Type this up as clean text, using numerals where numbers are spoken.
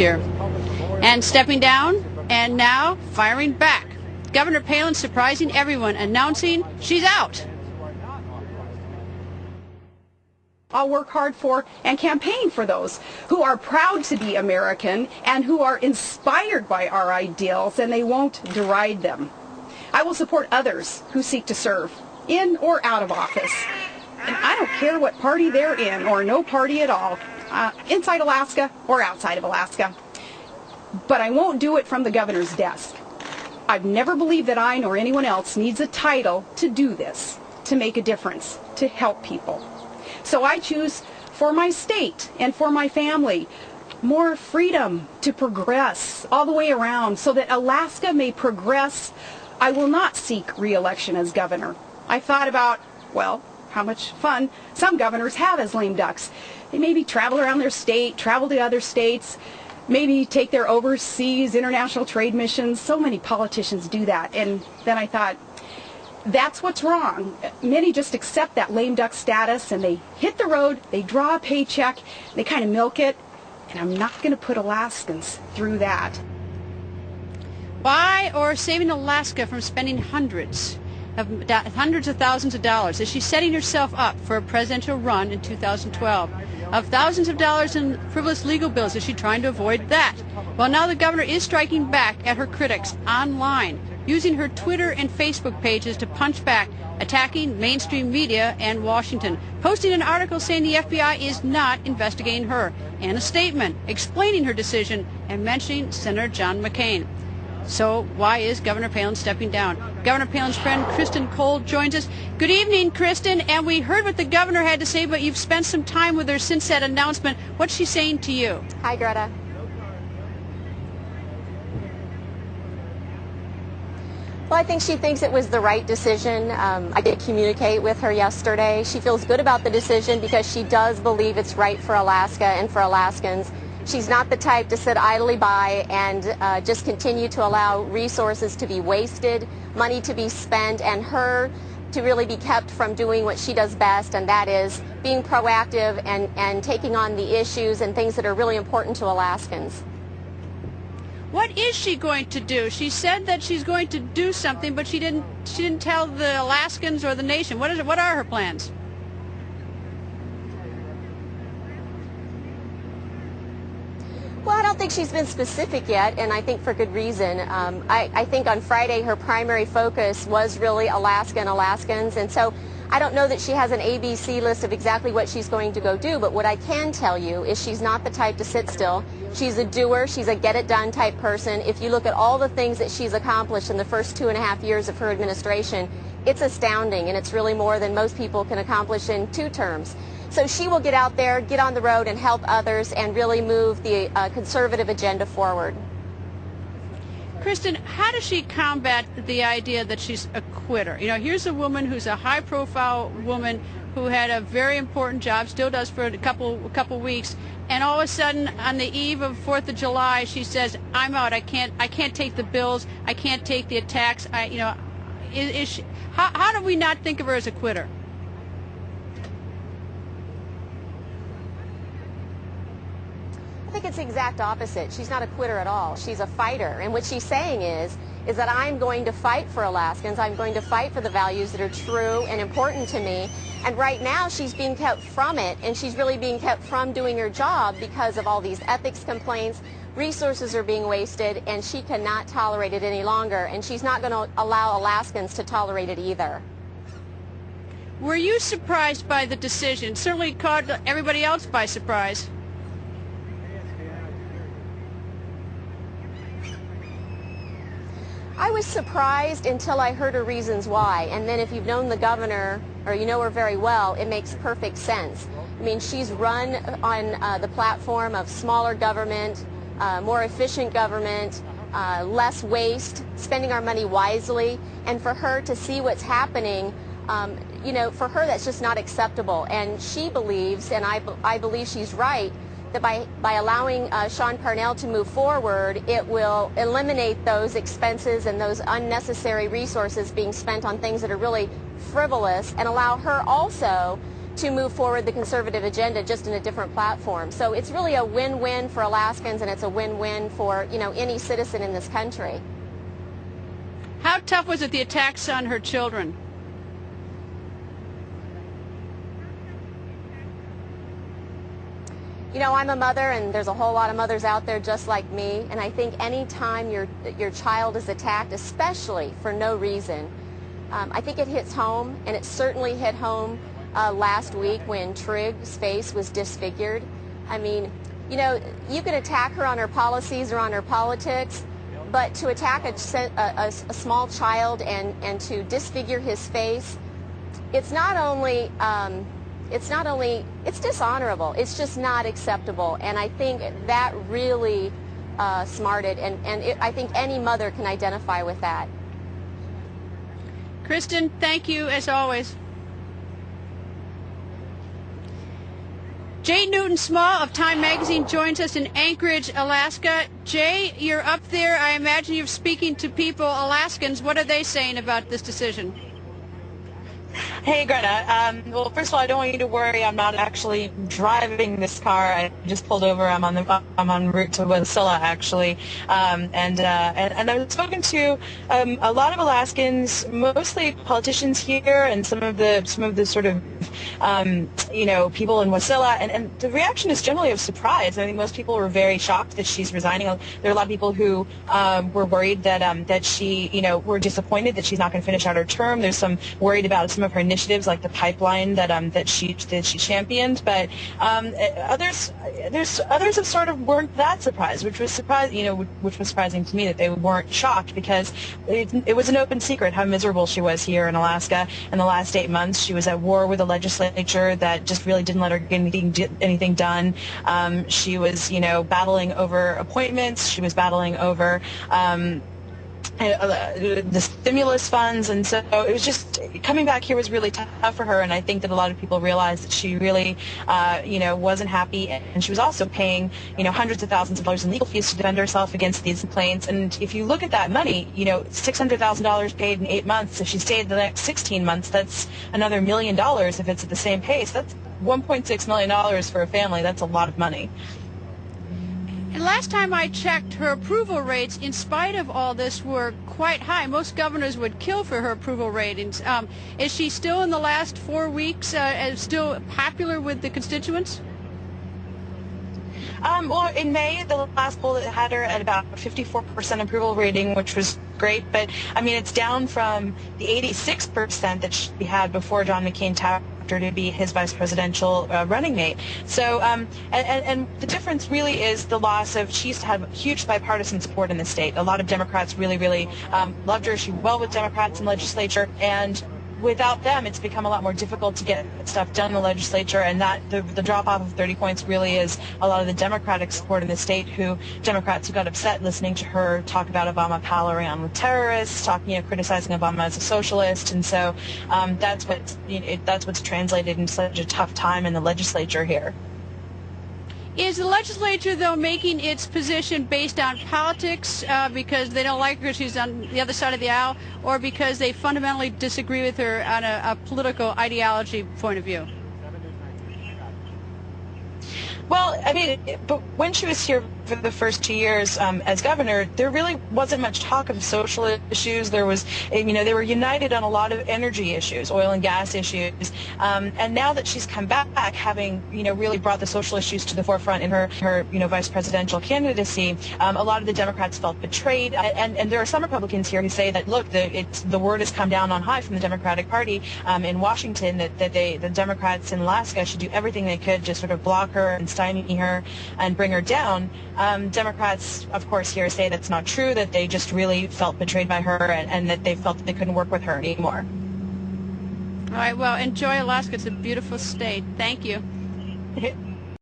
here. And stepping down, and now firing back. Governor Palin surprising everyone, announcing she's out. I'll work hard for and campaign for those who are proud to be American and who are inspired by our ideals, and they won't deride them. I will support others who seek to serve, in or out of office. And I don't care what party they're in, or no party at all, inside Alaska or outside of Alaska. But I won't do it from the governor's desk. I've never believed that I nor anyone else needs a title to do this, to make a difference, to help people. So I choose for my state and for my family more freedom to progress all the way around so that Alaska may progress. I will not seek re-election as governor. I thought about, well, how much fun some governors have as lame ducks. They maybe travel around their state, travel to other states, maybe take their overseas international trade missions. So many politicians do that. And then I thought, that's what's wrong. Many just accept that lame duck status and they hit the road, they draw a paycheck, they kind of milk it, and I'm not going to put Alaskans through that. Why, or saving Alaska from spending hundreds of thousands of dollars? Is she setting herself up for a presidential run in 2012? Of thousands of dollars in frivolous legal bills, is she trying to avoid that? Well, now the governor is striking back at her critics online, using her Twitter and Facebook pages to punch back, attacking mainstream media and Washington, posting an article saying the FBI is not investigating her, and a statement explaining her decision and mentioning Senator John McCain. So why is Governor Palin stepping down? Governor Palin's friend Kristen Cole joins us. Good evening, Kristen. And we heard what the governor had to say, but you've spent some time with her since that announcement. What's she saying to you? Hi, Greta. Well, I think she thinks it was the right decision. I did communicate with her yesterday. She feels good about the decision because she does believe it's right for Alaska and for Alaskans. She's not the type to sit idly by and just continue to allow resources to be wasted, money to be spent, and her to really be kept from doing what she does best, and that is being proactive and taking on the issues and things that are really important to Alaskans. What is she going to do? She said that she's going to do something, but she didn't tell the Alaskans or the nation. What are her plans? Well, I don't think she's been specific yet, and I think for good reason. I think on Friday her primary focus was really Alaska and Alaskans, and so I don't know that she has an ABC list of exactly what she's going to go do, but what I can tell you is she's not the type to sit still. She's a doer. She's a get-it-done type person. If you look at all the things that she's accomplished in the first 2.5 years of her administration, it's astounding, and it's really more than most people can accomplish in 2 terms. So she will get out there, get on the road, and help others and really move the conservative agenda forward. Kristen, how does she combat the idea that she's a quitter? You know, here's a woman who's a high-profile woman who had a very important job, still does for a couple weeks, and all of a sudden, on the eve of 4th of July, she says, "I'm out. I can't take the bills. I can't take the attacks." Is she, how do we not think of her as a quitter? I think it's the exact opposite. She's not a quitter at all. She's a fighter. And what she's saying is that I'm going to fight for Alaskans. I'm going to fight for the values that are true and important to me. And right now she's being kept from it, and she's really being kept from doing her job because of all these ethics complaints. Resources are being wasted, and she cannot tolerate it any longer. And she's not going to allow Alaskans to tolerate it either. Were you surprised by the decision? Certainly caught everybody else by surprise. I was surprised until I heard her reasons why, and then if you've known the governor, or you know her very well, it makes perfect sense. I mean, she's run on the platform of smaller government, more efficient government, less waste, spending our money wisely, and for her to see what's happening, you know, for her that's just not acceptable. And she believes, and I believe she's right, that by allowing Sean Parnell to move forward, it will eliminate those expenses and those unnecessary resources being spent on things that are really frivolous, and allow her also to move forward the conservative agenda just in a different platform. So it's really a win-win for Alaskans, and it's a win-win for, you know, any citizen in this country. How tough was it, the attacks on her children? You know, I'm a mother, and there's a whole lot of mothers out there just like me, and I think any time your child is attacked, especially for no reason, I think it hits home, and it certainly hit home last week when Trigg's face was disfigured. I mean, you know, you could attack her on her policies or on her politics, but to attack a small child and to disfigure his face, it's not only it's dishonorable. It's just not acceptable, and I think that really smarted, and I think any mother can identify with that. Kristen, thank you as always. Jay Newton-Small of Time Magazine joins us in Anchorage, Alaska. Jay, you're up there. I imagine you're speaking to people, Alaskans. What are they saying about this decision? Hey, Greta. Well, first of all, I don't want you to worry. I'm not actually driving this car. I just pulled over. I'm en route to Wasilla, actually. And I've spoken to a lot of Alaskans, mostly politicians here, and some of the sort of you know, people in Wasilla, and the reaction is generally of surprise. I think most people were very shocked that she's resigning. There are a lot of people who were worried that she, you know, were disappointed that she's not going to finish out her term. There's some worried about some of her initiatives, like the pipeline that she championed, but others have sort of weren't that surprised, which was surprising to me that they weren't shocked, because it was an open secret how miserable she was here in Alaska in the last 8 months. She was at war with a legislature that just really didn't let her get anything done. She was, you know, battling over appointments. She was battling over the stimulus funds, and so it was just, coming back here was really tough for her, and I think that a lot of people realized that she really you know, wasn't happy, and she was also paying, you know, hundreds of thousands of dollars in legal fees to defend herself against these complaints. And if you look at that money, you know, $600,000 paid in 8 months. If she stayed the next 16 months, that's another $1 million if it's at the same pace. That's $1.6 million for a family. That's a lot of money. And last time I checked, her approval rates, in spite of all this, were quite high. Most governors would kill for her approval ratings. Is she still, in the last 4 weeks, still popular with the constituents? Well, in May, the last poll that had her at about 54% approval rating, which was great, but I mean, it's down from the 86% that she had before John McCain tapped her to be his vice presidential running mate. So, and the difference really is the loss of, she used to have huge bipartisan support in the state. A lot of Democrats really loved her. She did well with Democrats in the legislature, and without them, it's become a lot more difficult to get stuff done in the legislature, and that the drop-off of 30 points really is a lot of the Democratic support in the state, Democrats who got upset listening to her talk about Obama pal around with terrorists, criticizing Obama as a socialist, and so that's what's translated into such a tough time in the legislature here. Is the legislature, though, making its position based on politics because they don't like her because she's on the other side of the aisle, or because they fundamentally disagree with her on a political ideology point of view? Well, I mean, but when she was here for the first 2 years as governor, there really wasn't much talk of social issues. There was, you know, they were united on a lot of energy issues, oil and gas issues. And now that she's come back, having, you know, really brought the social issues to the forefront in her you know, vice presidential candidacy, a lot of the Democrats felt betrayed. And there are some Republicans here who say that, look, the word has come down on high from the Democratic Party in Washington that the Democrats in Alaska should do everything they could to sort of block her and stymie her and bring her down. Democrats, of course, here say that's not true, that they just really felt betrayed by her, and that they felt that they couldn't work with her anymore. All right, well, enjoy Alaska. It's a beautiful state. Thank you.